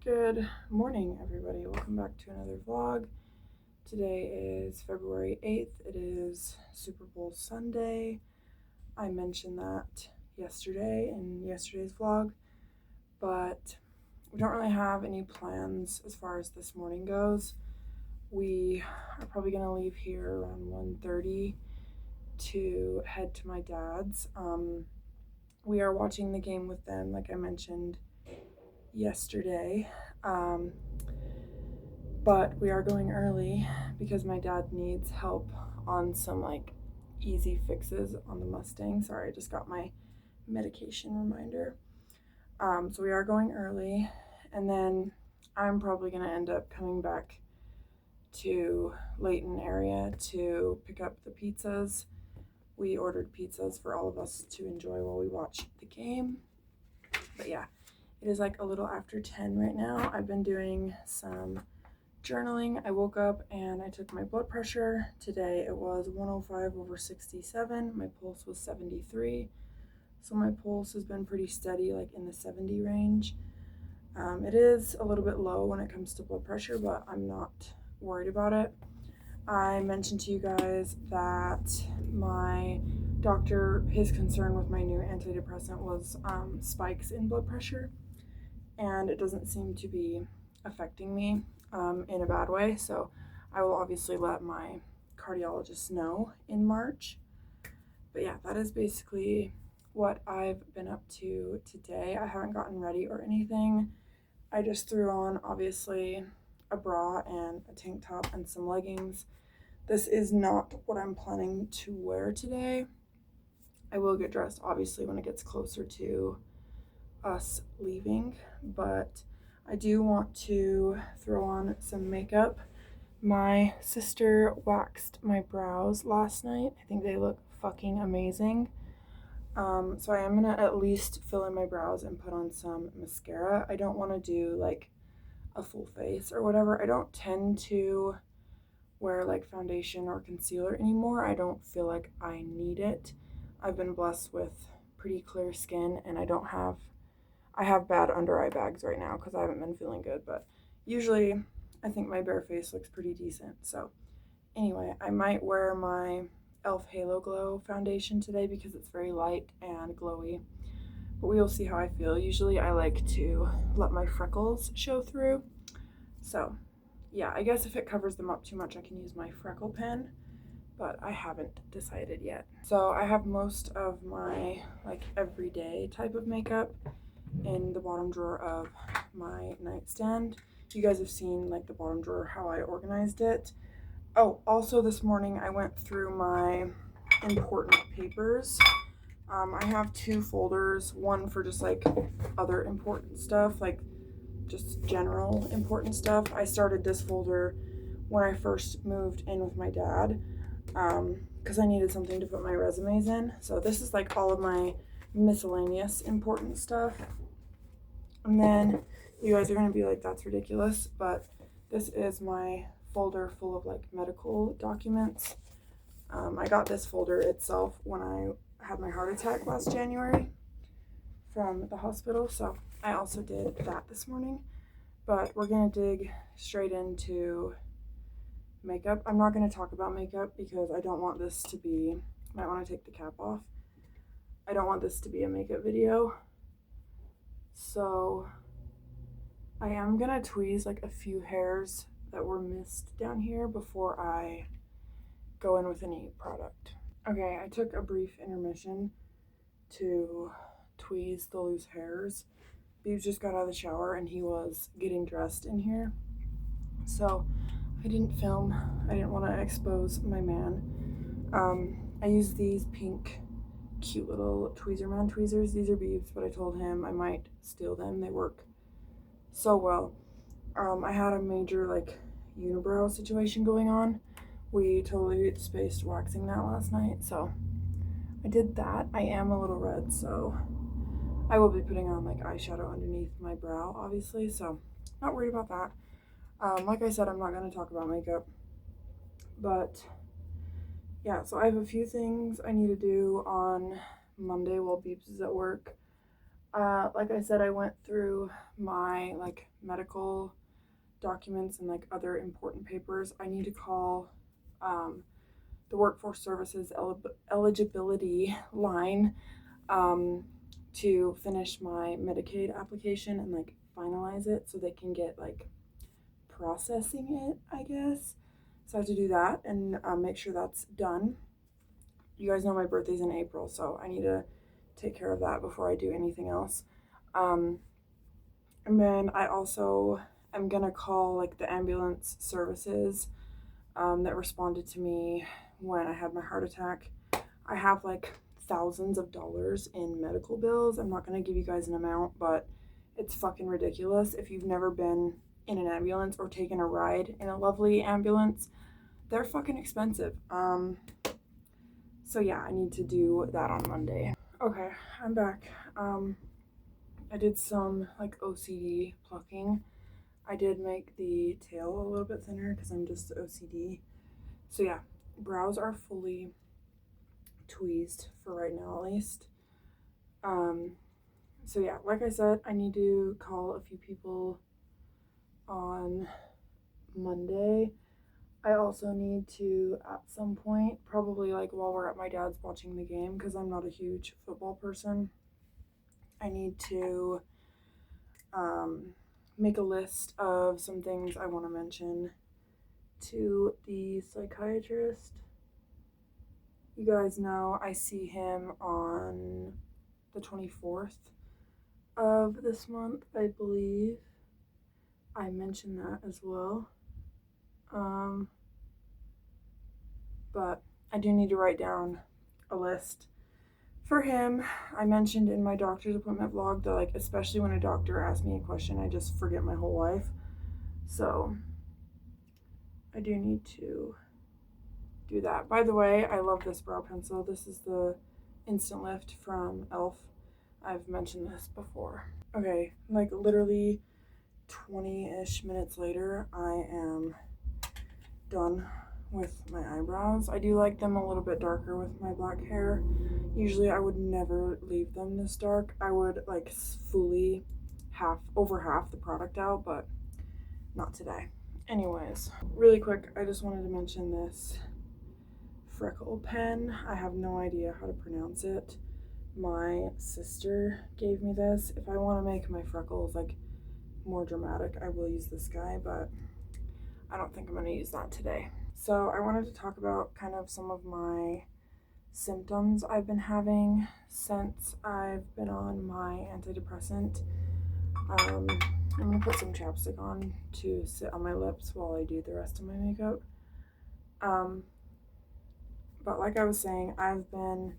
Good morning, everybody. Welcome back to another vlog. Today is February 8th. It is Super Bowl Sunday. I mentioned that yesterday in yesterday's vlog, but we don't really have any plans as far as this morning goes. We are probably going to leave here around 1:30 to head to my dad's. We are watching the game with them, like I mentioned yesterday, but we are going early because my dad needs help on some easy fixes on the Mustang. Sorry, I just got my medication reminder. So we are going early, and then I'm probably going to end up coming back to Layton area to pick up the pizzas. We ordered pizzas for all of us to enjoy while we watch the game. But yeah, it is a little after 10 right now. I've been doing some journaling. I woke up and I took my blood pressure. Today it was 105/67. My pulse was 73. So my pulse has been pretty steady, in the 70 range. It is a little bit low when it comes to blood pressure, but I'm not worried about it. I mentioned to you guys that my doctor, his concern with my new antidepressant was spikes in blood pressure, and it doesn't seem to be affecting me in a bad way. So I will obviously let my cardiologist know in March. But yeah, that is basically what I've been up to today. I haven't gotten ready or anything. I just threw on, obviously, a bra and a tank top and some leggings. This is not what I'm planning to wear today. I will get dressed, obviously, when it gets closer to us leaving, but I do want to throw on some makeup. My sister waxed my brows last night. I think they look fucking amazing. So I am gonna at least fill in my brows and put on some mascara. I don't want to do a full face or whatever. I don't tend to wear foundation or concealer anymore. I don't feel like I need it. I've been blessed with pretty clear skin, and I have bad under eye bags right now because I haven't been feeling good, but usually I think my bare face looks pretty decent. So anyway, I might wear my e.l.f. Halo Glow foundation today because it's very light and glowy, but we will see how I feel. Usually I like to let my freckles show through. So yeah, I guess if it covers them up too much, I can use my freckle pen, but I haven't decided yet. So I have most of my everyday type of makeup in the bottom drawer of my nightstand. You guys have seen the bottom drawer, how I organized it. Oh, also this morning I went through my important papers. I have two folders, one for just other important stuff, just general important stuff. I started this folder when I first moved in with my dad because I needed something to put my resumes in. So this is all of my miscellaneous important stuff. And then you guys are going to be like, that's ridiculous, but this is my folder full of medical documents. I got this folder itself when I had my heart attack last January from the hospital, so I also did that this morning. But we're going to dig straight into makeup. I'm not going to talk about makeup because I don't want this to be, might want to take the cap off. I don't want this to be a makeup video. So I am going to tweeze a few hairs that were missed down here before I go in with any product. Okay, I took a brief intermission to tweeze the loose hairs. Beebs just got out of the shower and he was getting dressed in here. So I didn't film. I didn't want to expose my man. I used these pink cute little Tweezerman tweezers. These are Beebs, but I told him I might steal them. They work so well. I had a major unibrow situation going on. We totally spaced waxing that last night, so I did that. I am a little red, so I will be putting on eyeshadow underneath my brow, obviously, so not worried about that. Like I said, I'm not going to talk about makeup, but yeah, so I have a few things I need to do on Monday while Beeps is at work. Like I said, I went through my like medical documents and like other important papers. I need to call the Workforce Services eligibility line um, to finish my Medicaid application and like finalize it so they can get like processing it, I guess. So I have to do that and make sure that's done. You guys know my birthday's in April, so I need to take care of that before I do anything else. Um, and then I also am gonna call like the ambulance services that responded to me when I had my heart attack. I have like thousands of dollars in medical bills. I'm not gonna give you guys an amount, but it's fucking ridiculous. If you've never been in an ambulance or taken a ride in a lovely ambulance, they're fucking expensive. So yeah, I need to do that on Monday. Okay, I'm back. I did some like OCD plucking. I did make the tail a little bit thinner because I'm just OCD. So yeah, brows are fully tweezed for right now at least. So yeah, like I said, I need to call a few people on Monday. I also need to, at some point, probably like while we're at my dad's watching the game, because I'm not a huge football person, I need to make a list of some things I want to mention to the psychiatrist. You guys know I see him on the 24th of this month, I believe. I mentioned that as well. But I do need to write down a list for him. I mentioned in my doctor's appointment vlog that like especially when a doctor asks me a question, I just forget my whole life. So I do need to do that. By the way, I love this brow pencil. This is the Instant Lift from e.l.f. I've mentioned this before. Okay, like literally 20-ish minutes later, I am done with my eyebrows. I do like them a little bit darker with my black hair. Usually I would never leave them this dark. I would like fully over half the product out, but not today. Anyways, really quick, I just wanted to mention this freckle pen. I have no idea how to pronounce it. My sister gave me this. If I want to make my freckles like more dramatic, I will use this guy, but I don't think I'm going to use that today. So I wanted to talk about kind of some of my symptoms I've been having since I've been on my antidepressant. I'm going to put some chapstick on to sit on my lips while I do the rest of my makeup. But like I was saying, I've been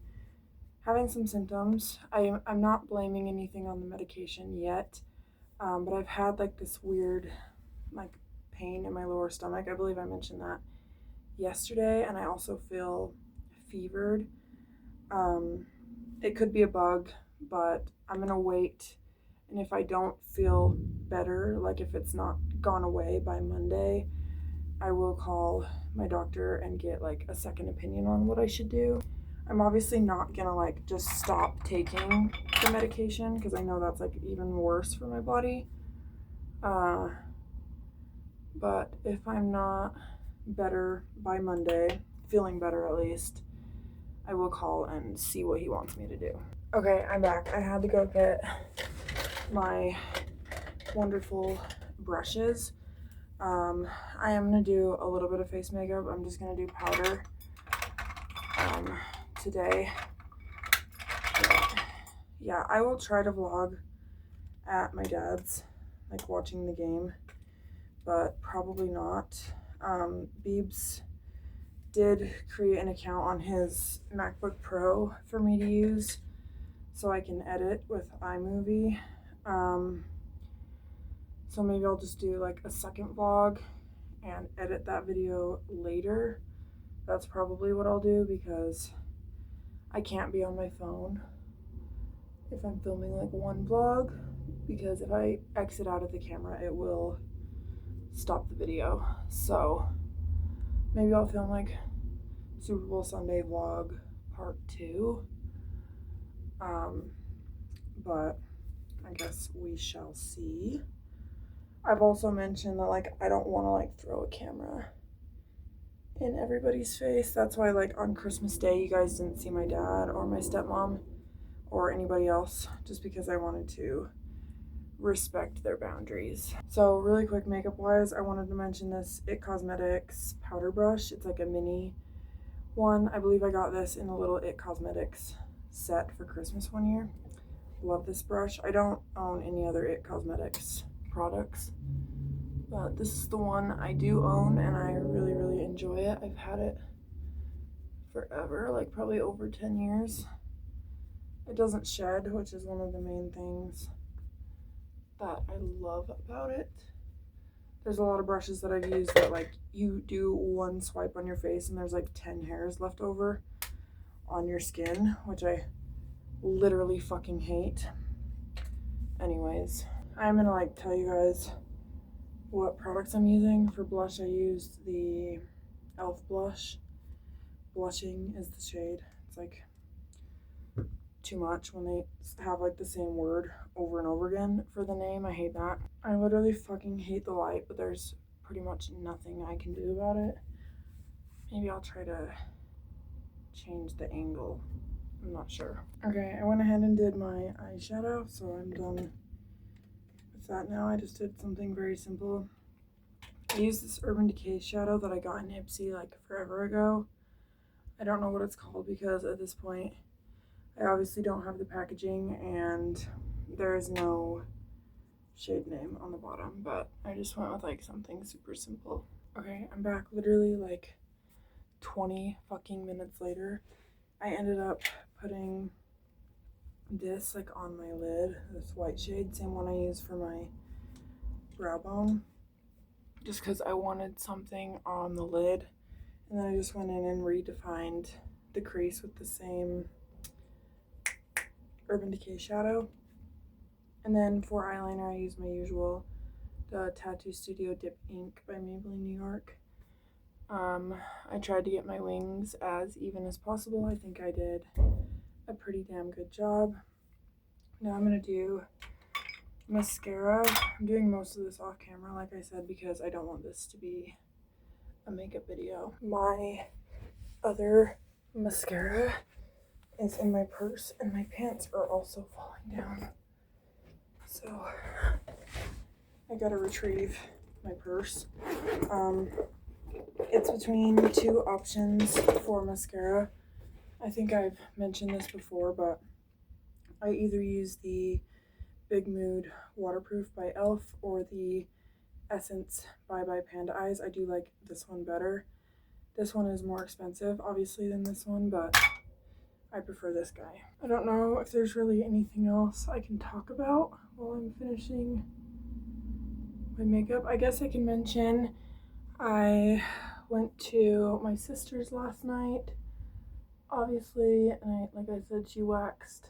having some symptoms. I'm not blaming anything on the medication yet, but I've had like this weird like pain in my lower stomach. I believe I mentioned that yesterday, and I also feel fevered. It could be a bug, but I'm gonna wait, and if I don't feel better, like if it's not gone away by Monday, I will call my doctor and get like a second opinion on what I should do. I'm obviously not gonna like just stop taking the medication because I know that's like even worse for my body. But if I'm not better by Monday, feeling better at least, I will call and see what he wants me to do. Okay, I'm back. I had to go get my wonderful brushes. I am gonna do a little bit of face makeup. I'm just gonna do powder today. Yeah, I will try to vlog at my dad's, like watching the game, but probably not. Beebs did create an account on his MacBook Pro for me to use so I can edit with iMovie. So maybe I'll just do like a second vlog and edit that video later. That's probably what I'll do because I can't be on my phone if I'm filming like one vlog, because if I exit out of the camera, it will stop the video. So maybe I'll film like Super Bowl Sunday vlog part 2. But I guess we shall see. I've also mentioned that, like, I don't want to, like, throw a camera in everybody's face. That's why, like, on Christmas Day, you guys didn't see my dad or my stepmom or anybody else, just because I wanted to respect their boundaries. So really quick makeup wise, I wanted to mention this It Cosmetics powder brush. It's like a mini one. I believe I got this in a little It Cosmetics set for Christmas one year. Love this brush. I don't own any other It Cosmetics products, but this is the one I do own, and I really enjoy it. I've had it forever, like probably over 10 years. It doesn't shed, which is one of the main things that I love about it. There's a lot of brushes that I've used that, like, you do one swipe on your face and there's like 10 hairs left over on your skin, which I literally fucking hate. Anyways, I'm gonna like tell you guys what products I'm using. For blush, I used the e.l.f. blush. Blushing is the shade. It's like too much when they have like the same word over and over again for the name. I hate that. I literally fucking hate the light, but there's pretty much nothing I can do about it. Maybe I'll try to change the angle. I'm not sure. Okay, I went ahead and did my eyeshadow, so I'm done with that now. I just did something very simple. I used this Urban Decay shadow that I got in Ipsy like forever ago. I don't know what it's called because at this point I obviously don't have the packaging and there is no shade name on the bottom, but I just went with like something super simple. Okay, I'm back literally like 20 fucking minutes later. I ended up putting this like on my lid, this white shade, same one I use for my brow bone, just because I wanted something on the lid. And then I just went in and redefined the crease with the same Urban Decay shadow. And then for eyeliner, I use my usual, the Tattoo Studio Dip Ink by Maybelline New York. I tried to get my wings as even as possible. I think I did a pretty damn good job. Now I'm gonna do mascara. I'm doing most of this off camera, like I said, because I don't want this to be a makeup video. My other mascara is in my purse, and my pants are also falling down. So I gotta retrieve my purse. It's between two options for mascara. I think I've mentioned this before, but I either use the Big Mood Waterproof by e.l.f. or the Essence by Panda Eyes. I do like this one better. This one is more expensive, obviously, than this one, but I prefer this guy. I don't know if there's really anything else I can talk about while I'm finishing my makeup. I guess I can mention I went to my sister's last night, obviously, and like I said, she waxed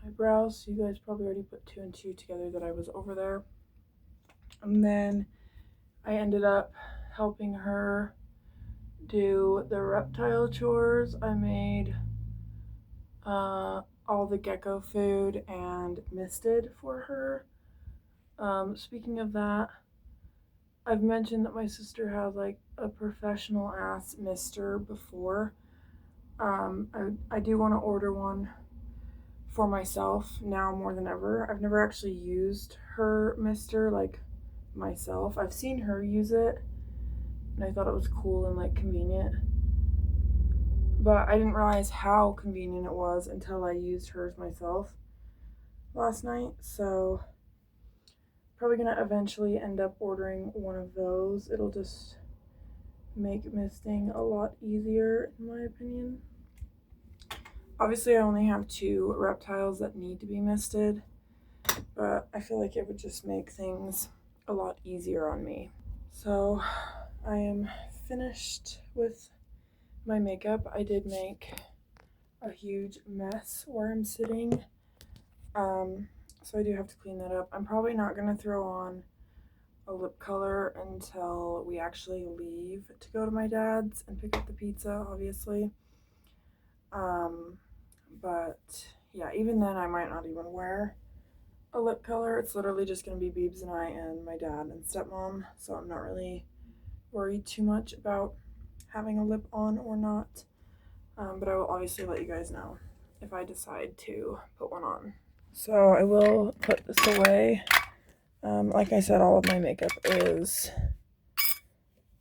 my brows, so you guys probably already put two and two together that I was over there. And then I ended up helping her do the reptile chores. I made all the gecko food and misted for her. Speaking of that, I've mentioned that my sister has like a professional ass mister before. I do want to order one for myself now more than ever. I've never actually used her mister like myself. I've seen her use it and I thought it was cool and like convenient, but I didn't realize how convenient it was until I used hers myself last night. So probably gonna eventually end up ordering one of those. It'll just make misting a lot easier in my opinion. Obviously I only have two reptiles that need to be misted, but I feel like it would just make things a lot easier on me. So I am finished with my makeup. I did make a huge mess where I'm sitting, so I do have to clean that up. I'm probably not going to throw on a lip color until we actually leave to go to my dad's and pick up the pizza, obviously. But yeah, even then I might not even wear a lip color. It's literally just going to be Beebs and I and my dad and stepmom, so I'm not really worried too much about having a lip on or not. But I will obviously let you guys know if I decide to put one on. So I will put this away. Like I said, all of my makeup is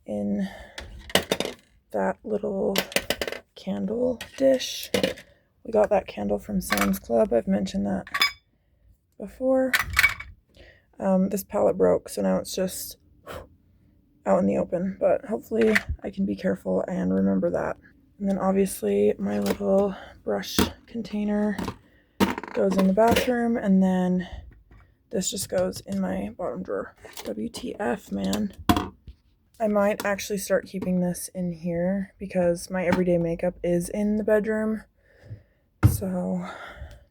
in that little candle dish. We got that candle from Sam's Club. I've mentioned that before. This palette broke, so now it's just out in the open, but hopefully I can be careful and remember that. And then obviously my little brush container goes in the bathroom, and then this just goes in my bottom drawer. WTF, man. I might actually start keeping this in here because my everyday makeup is in the bedroom. So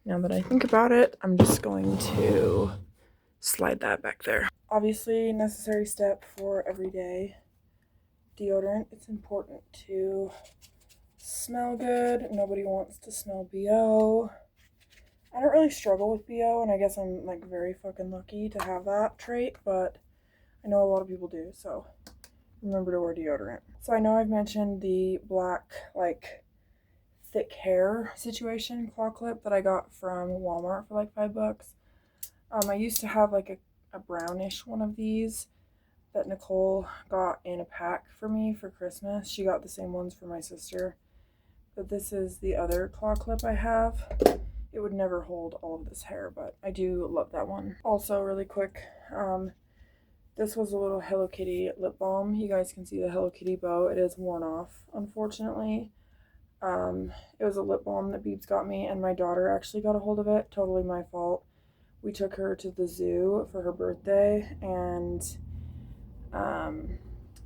now that I think about it, I'm just going to slide that back there. Obviously, necessary step for everyday deodorant. It's important to smell good. Nobody wants to smell BO. I don't really struggle with BO, and I guess I'm like very fucking lucky to have that trait, but I know a lot of people do, so remember to wear deodorant. So I know I've mentioned the black, like, thick hair situation claw clip that I got from Walmart for like $5. I used to have like a brownish one of these that Nicole got in a pack for me for Christmas. She got the same ones for my sister. But this is the other claw clip I have. It would never hold all of this hair, but I do love that one. Also, really quick, this was a little Hello Kitty lip balm. You guys can see the Hello Kitty bow. It is worn off, unfortunately. It was a lip balm that Beebs got me, and my daughter actually got a hold of it. Totally my fault. We took her to the zoo for her birthday, and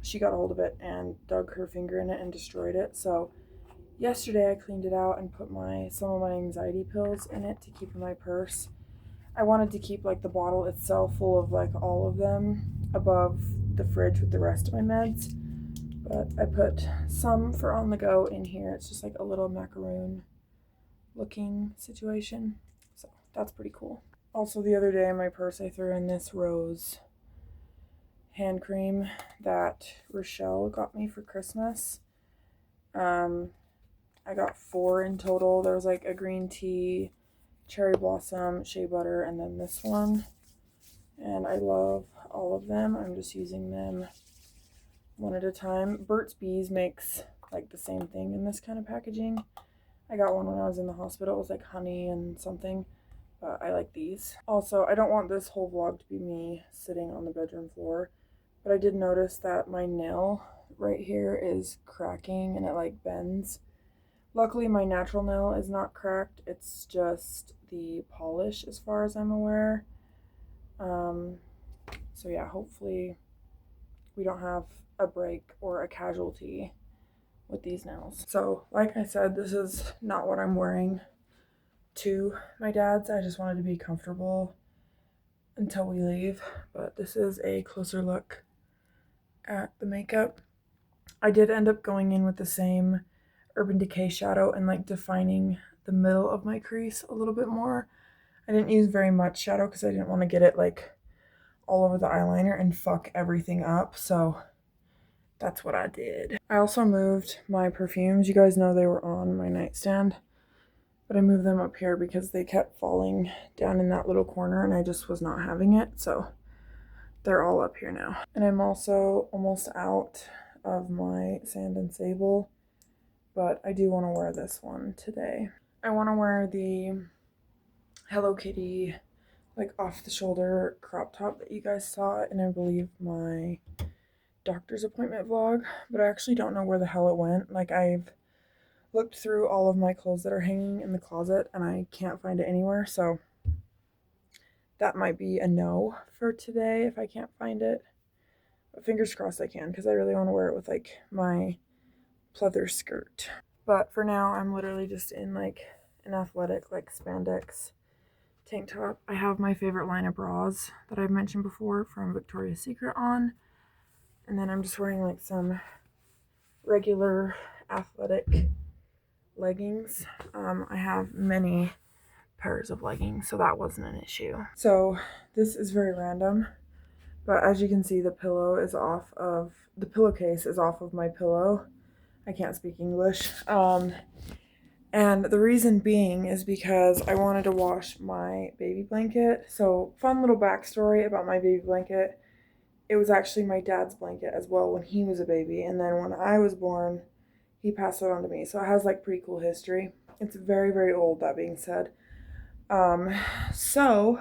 she got a hold of it and dug her finger in it and destroyed it. So yesterday I cleaned it out and put some of my anxiety pills in it to keep in my purse. I wanted to keep like the bottle itself full of like all of them above the fridge with the rest of my meds, but I put some for on the go in here. It's just like a little macaroon looking situation, so that's pretty cool. Also, the other day in my purse I threw in this rose hand cream that Rochelle got me for Christmas. I got 4 in total. There was like a green tea, cherry blossom, shea butter, and then this one. And I love all of them. I'm just using them one at a time. Burt's Bees makes like the same thing in this kind of packaging. I got one when I was in the hospital. It was like honey and something, but I like these. Also, I don't want this whole vlog to be me sitting on the bedroom floor, but I did notice that my nail right here is cracking and it like bends. Luckily, my natural nail is not cracked. It's just the polish as far as I'm aware. So yeah, hopefully we don't have a break or a casualty with these nails. So like I said, this is not what I'm wearing to my dad's. I just wanted to be comfortable until we leave, but this is a closer look at the makeup. I did end up going in with the same Urban Decay shadow and like defining the middle of my crease a little bit more. I didn't use very much shadow because I didn't want to get it like all over the eyeliner and fuck everything up, so that's what I did. I also moved my perfumes. You guys know they were on my nightstand, but I moved them up here because they kept falling down in that little corner and I just was not having it, so they're all up here now. And I'm also almost out of my Sand and Sable, but I do want to wear this one today. I want to wear the Hello Kitty like off the shoulder crop top that you guys saw in I believe my doctor's appointment vlog, but I actually don't know where the hell it went. Like, I've looked through all of my clothes that are hanging in the closet and I can't find it anywhere, so that might be a no for today if I can't find it. But fingers crossed I can, because I really want to wear it with like my pleather skirt. But for now, I'm literally just in like an athletic like spandex tank top. I have my favorite line of bras that I've mentioned before from Victoria's Secret on. And then I'm just wearing like some regular athletic leggings. I have many pairs of leggings, so that wasn't an issue. So this is very random, but as you can see, the pillowcase is off of my pillow. I can't speak English. And the reason being is because I wanted to wash my baby blanket. So fun little backstory about my baby blanket. It was actually my dad's blanket as well when he was a baby. And then when I was born, he passed it on to me. So it has like pretty cool history. It's very, very old, that being said. So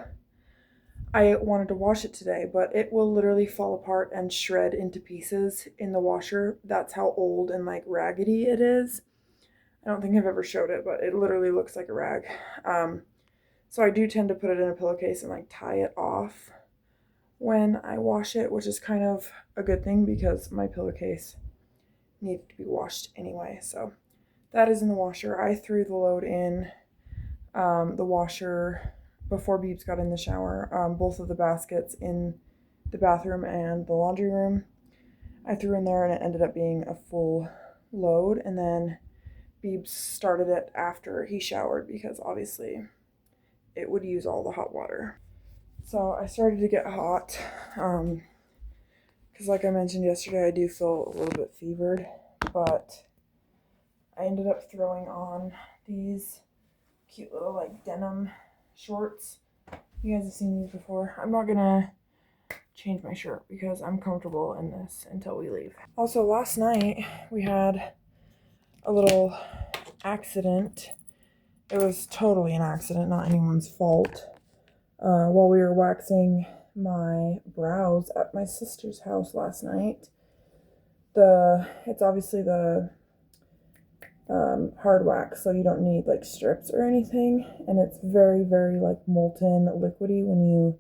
I wanted to wash it today, but it will literally fall apart and shred into pieces in the washer. That's how old and like raggedy it is. I don't think I've ever showed it, but it literally looks like a rag. So I do tend to put it in a pillowcase and like tie it off when I wash it, which is kind of a good thing because my pillowcase needed to be washed anyway. So that is in the washer. I threw the load in the washer before Beebs got in the shower. Both of the baskets in the bathroom and the laundry room I threw in there, and it ended up being a full load. And then Beebs started it after he showered because obviously it would use all the hot water. So I started to get hot because like I mentioned yesterday, I do feel a little bit fevered, but I ended up throwing on these cute little like denim shorts. You guys have seen these before. I'm not gonna change my shirt because I'm comfortable in this until we leave. Also, last night we had a little accident. It was totally an accident, not anyone's fault. While we were waxing my brows at my sister's house last night, it's obviously the hard wax, so you don't need like strips or anything, and it's very, very like molten liquidy when you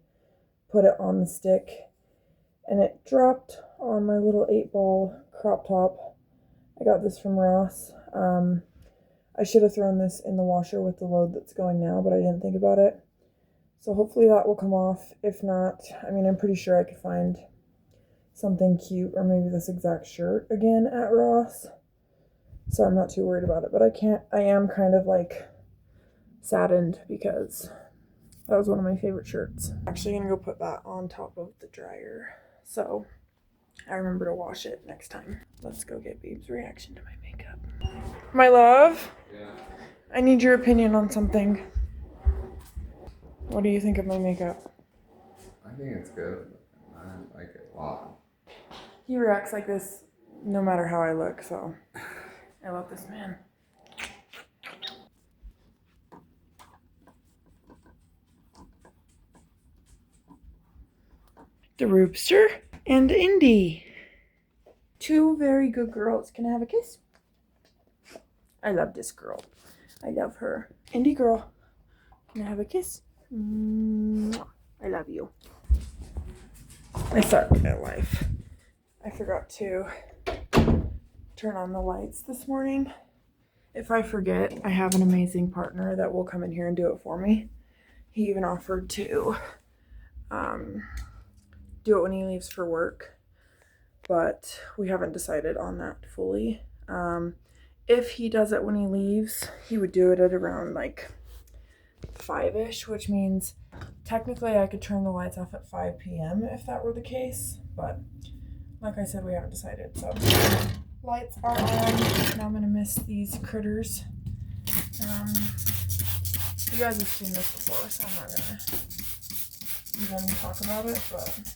put it on the stick, and it dropped on my little 8-ball crop top. I got this from Ross. I should have thrown this in the washer with the load that's going now, but I didn't think about it. So hopefully that will come off. If not, I mean, I'm pretty sure I could find something cute or maybe this exact shirt again at Ross. So I'm not too worried about it, but I am kind of like saddened because that was one of my favorite shirts. I'm actually gonna go put that on top of the dryer, so I remember to wash it next time. Let's go get Beeb's reaction to my makeup. My love? Yeah. I need your opinion on something. What do you think of my makeup? I think it's good. I like it a lot. He reacts like this no matter how I look, so I love this man. The Roopster and Indy. Two very good girls. Can I have a kiss? I love this girl. I love her. Indy girl. Can I have a kiss? I love you. I suck at life. I forgot to turn on the lights this morning. If I forget, I have an amazing partner that will come in here and do it for me. He even offered to do it when he leaves for work, but we haven't decided on that fully. If he does it when he leaves, he would do it at around like 5-ish, which means technically I could turn the lights off at 5 p.m. if that were the case, but like I said, we haven't decided. So lights are on. Now I'm gonna miss these critters. You guys have seen this before, so I'm not gonna even talk about it, but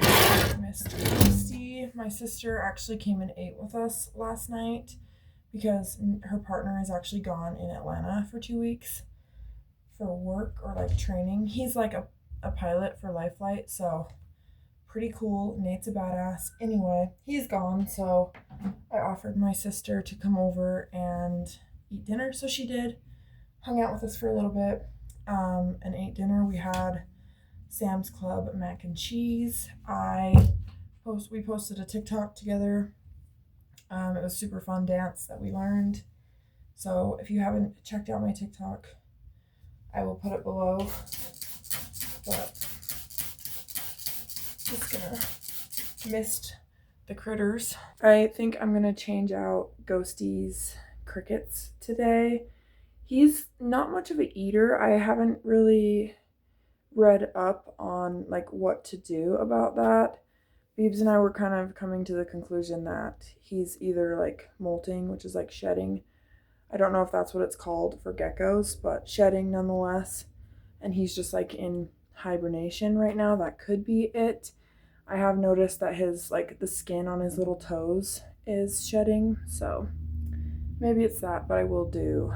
I missed Christy. My sister actually came and ate with us last night because her partner is actually gone in Atlanta for 2 weeks for work or like training. He's like a pilot for Life Flight, so pretty cool. Nate's a badass. Anyway, he's gone, so I offered my sister to come over and eat dinner, so she did. Hung out with us for a little bit and ate dinner. We had Sam's Club mac and cheese. We posted a TikTok together. It was super fun dance that we learned. So if you haven't checked out my TikTok, I will put it below. But just gonna mist the critters. I think I'm gonna change out Ghosty's crickets today He's not much of an eater. I haven't really read up on like what to do about that. Beebs and I were kind of coming to the conclusion that he's either like molting, which is like shedding. I don't know if that's what it's called for geckos, but shedding nonetheless. And he's just like in hibernation right now. That could be it. I have noticed that his like the skin on his little toes is shedding, so maybe it's that, but I will do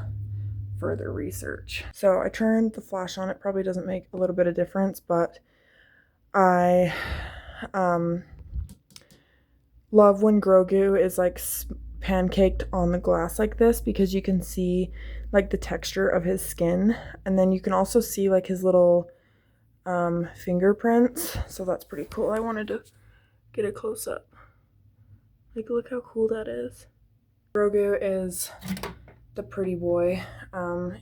further research. So I turned the flash on. It probably doesn't make a little bit of difference, but I love when Grogu is like pancaked on the glass like this, because you can see like the texture of his skin, and then you can also see like his little fingerprints, so that's pretty cool. I wanted to get a close-up. Like, look how cool that is. Grogu is the pretty boy.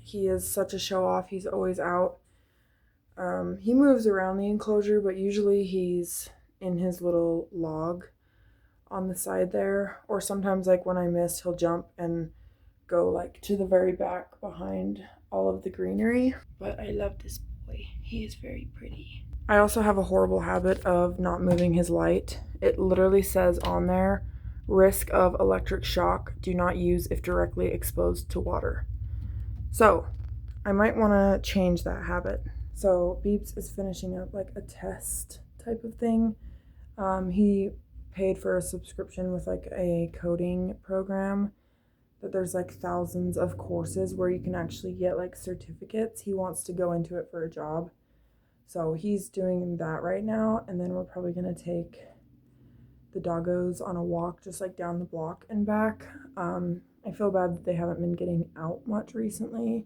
He is such a show-off. He's always out. He moves around the enclosure, but usually he's in his little log on the side there, or sometimes like when I miss, he'll jump and go like to the very back behind all of the greenery. But I love this boy. He is very pretty. I also have a horrible habit of not moving his light. It literally says on there, risk of electric shock, do not use if directly exposed to water. So I might want to change that habit. So Beeps is finishing up like a test type of thing. He paid for a subscription with like a coding program that there's like thousands of courses where you can actually get like certificates. He wants to go into it for a job. So he's doing that right now, and then we're probably gonna take the doggos on a walk just like down the block and back. I feel bad that they haven't been getting out much recently.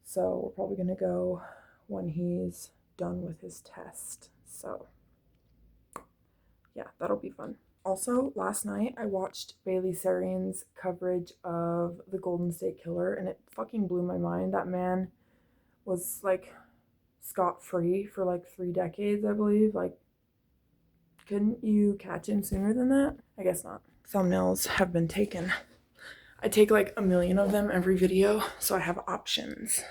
So we're probably gonna go when he's done with his test. So yeah, that'll be fun. Also, last night I watched Bailey Sarian's coverage of the Golden State Killer, and it fucking blew my mind. That man was like scot-free for like 3 decades, I believe. Like, couldn't you catch him sooner than that? I guess not. Thumbnails have been taken. I take like a million of them every video, so I have options.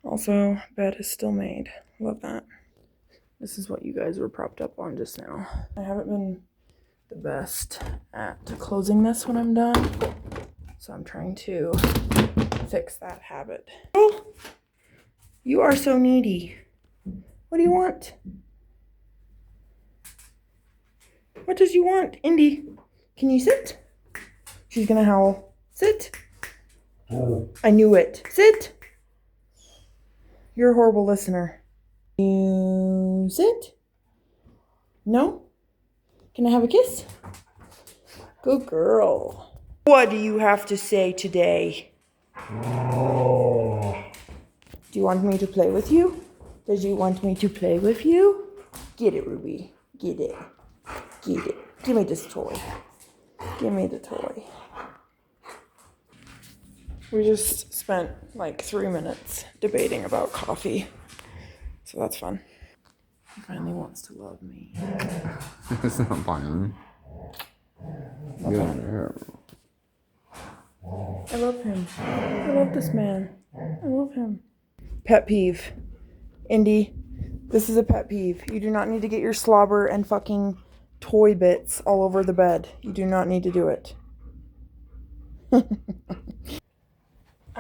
Also, bed is still made. Love that. This is what you guys were propped up on just now. I haven't been the best at closing this when I'm done, so I'm trying to fix that habit. Oh, you are so needy. What do you want? What does you want, Indy? Can you sit? She's gonna howl. Sit. Oh. I knew it. Sit. You're a horrible listener. You sit? No? Can I have a kiss? Good girl. What do you have to say today? Oh. Do you want me to play with you? Does you want me to play with you? Get it, Ruby. Get it. Get it. Give me this toy. Give me the toy. We just spent like 3 minutes debating about coffee. So that's fun. He finally wants to love me. It's not violent. I love him. I love this man. I love him. Pet peeve. Indy, this is a pet peeve. You do not need to get your slobber and fucking toy bits all over the bed. You do not need to do it. I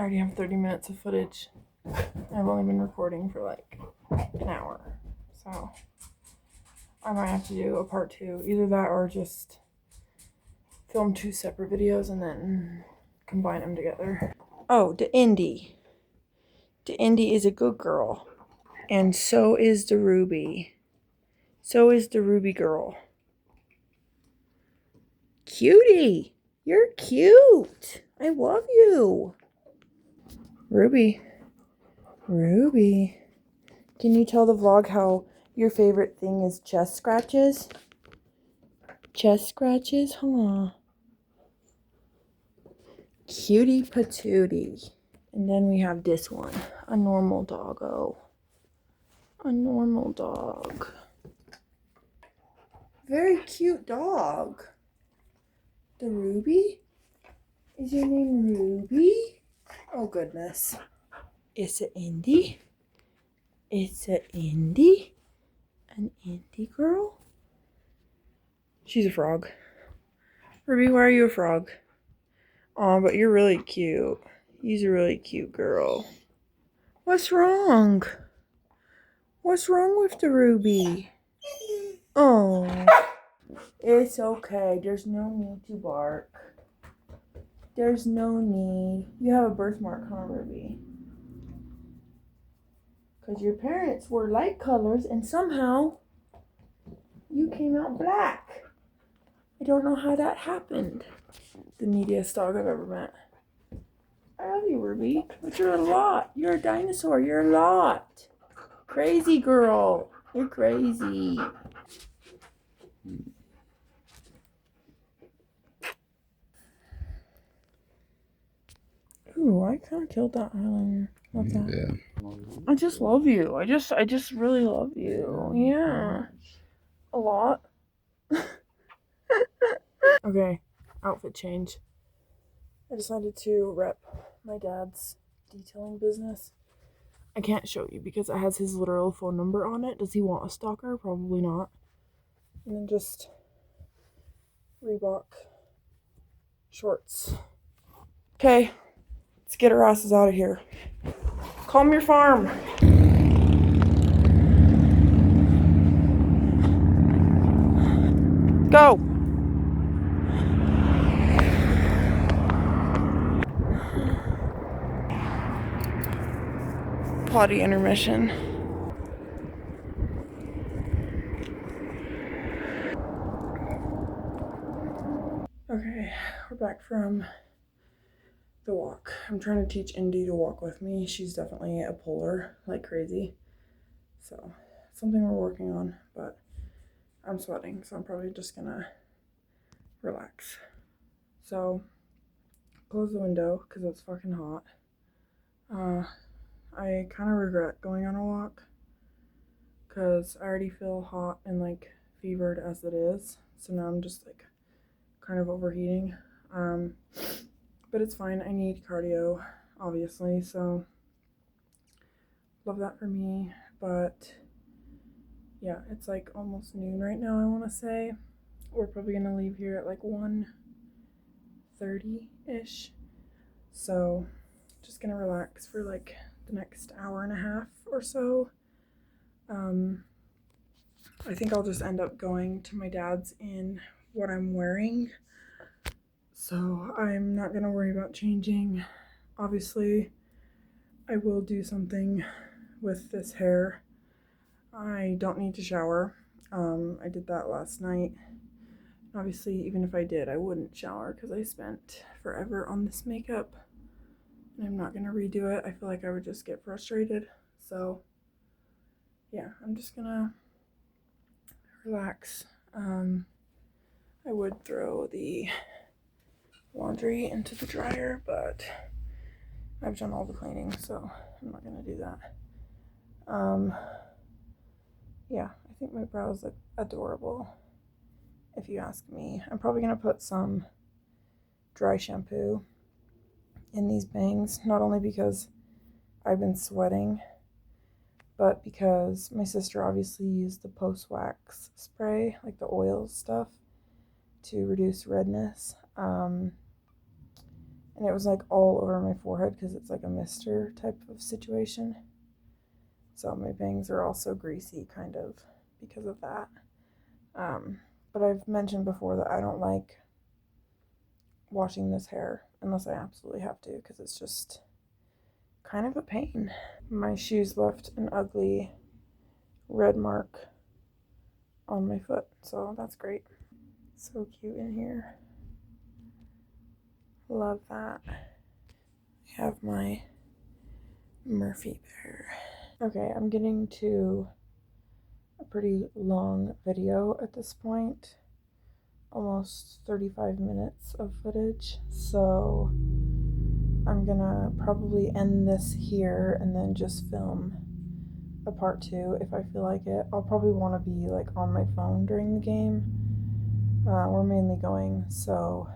already have 30 minutes of footage. I've only been recording for like an hour. So I might have to do a part 2. Either that or just film 2 separate videos and then combine them together. Oh, the Indy. The Indy is a good girl. And so is the Ruby. So is the Ruby girl. Cutie. You're cute. I love you. Ruby. Ruby. Can you tell the vlog how your favorite thing is chest scratches? Chest scratches, huh? Cutie patootie. And then we have this one. A normal doggo. A normal dog. Very cute dog. The Ruby? Is your name Ruby? Oh goodness. It's a Indy? It's a Indy? An Indy girl? She's a frog. Ruby, why are you a frog? Aw, but you're really cute. You's a really cute girl. What's wrong? What's wrong with the Ruby? Oh, it's okay. There's no need to bark. There's no need. You have a birthmark, huh, Ruby? Because your parents were light colors and somehow you came out black. I don't know how that happened. The neediest dog I've ever met. I love you, Ruby, but you're a lot. You're a dinosaur. You're a lot. Crazy girl. You're crazy. Ooh, I kind of killed that eyeliner. Love that. Yeah. I just love you. I just really love you. Yeah. A lot. Okay, outfit change. I decided to rep my dad's detailing business. I can't show you because it has his literal phone number on it. Does he want a stalker? Probably not. And then just Reebok shorts. Okay, let's get our asses out of here. Calm your farm. Go. Potty intermission. Okay, we're back from the walk. I'm trying to teach Indy to walk with me. She's definitely a puller like crazy. So, something we're working on, but I'm sweating, so I'm probably just gonna relax. So, close the window because it's fucking hot. I kind of regret going on a walk because I already feel hot and like fevered as it is. So now I'm just like kind of overheating. But it's fine. I need cardio, obviously. So love that for me. But yeah, it's like almost noon right now, I want to say. We're probably going to leave here at like 1:30-ish. So just going to relax for like the next hour and a half or so. I think I'll just end up going to my dad's in what I'm wearing. So I'm not going to worry about changing. Obviously, I will do something with this hair. I don't need to shower. I did that last night. Obviously, even if I did, I wouldn't shower because I spent forever on this makeup. And I'm not going to redo it. I feel like I would just get frustrated. So, yeah, I'm just going to relax. I would throw the laundry into the dryer, but I've done all the cleaning, so I'm not going to do that. Yeah, I think my brows look adorable, if you ask me. I'm probably going to put some dry shampoo in these bangs, not only because I've been sweating, but because my sister obviously used the post-wax spray, like the oil stuff, to reduce redness. And it was like all over my forehead because it's like a mister type of situation. So my bangs are also greasy kind of because of that. But I've mentioned before that I don't like washing this hair unless I absolutely have to because it's just kind of a pain. My shoes left an ugly red mark on my foot, so that's great. So cute in here. Love that. I have my Murphy bear. Okay, I'm getting to a pretty long video at this point. Almost 35 minutes of footage. So I'm gonna probably end this here and then just film a part 2 if I feel like it. I'll probably want to be like on my phone during the game. We're mainly going so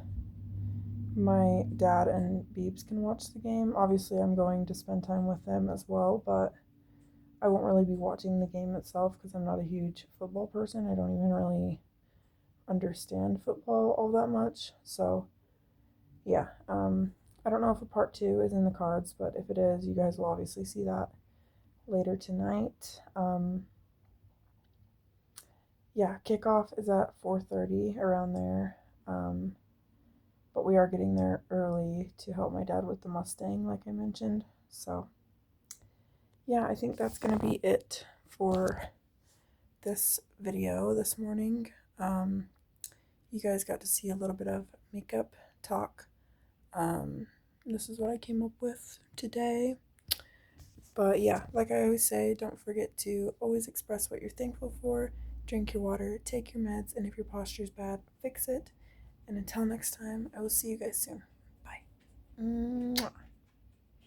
my dad and Beebs can watch the game. Obviously, I'm going to spend time with them as well, but I won't really be watching the game itself because I'm not a huge football person. I don't even really understand football all that much. So, yeah, I don't know if a part two is in the cards, but if it is, you guys will obviously see that later tonight. Yeah, kickoff is at 4:30 around there. Um, but we are getting there early to help my dad with the Mustang, like I mentioned. So, yeah, I think that's going to be it for this video this morning. You guys got to see a little bit of makeup talk. This is what I came up with today. But yeah, like I always say, don't forget to always express what you're thankful for. Drink your water, take your meds, and if your posture is bad, fix it. And until next time, I will see you guys soon. Bye. Mwah.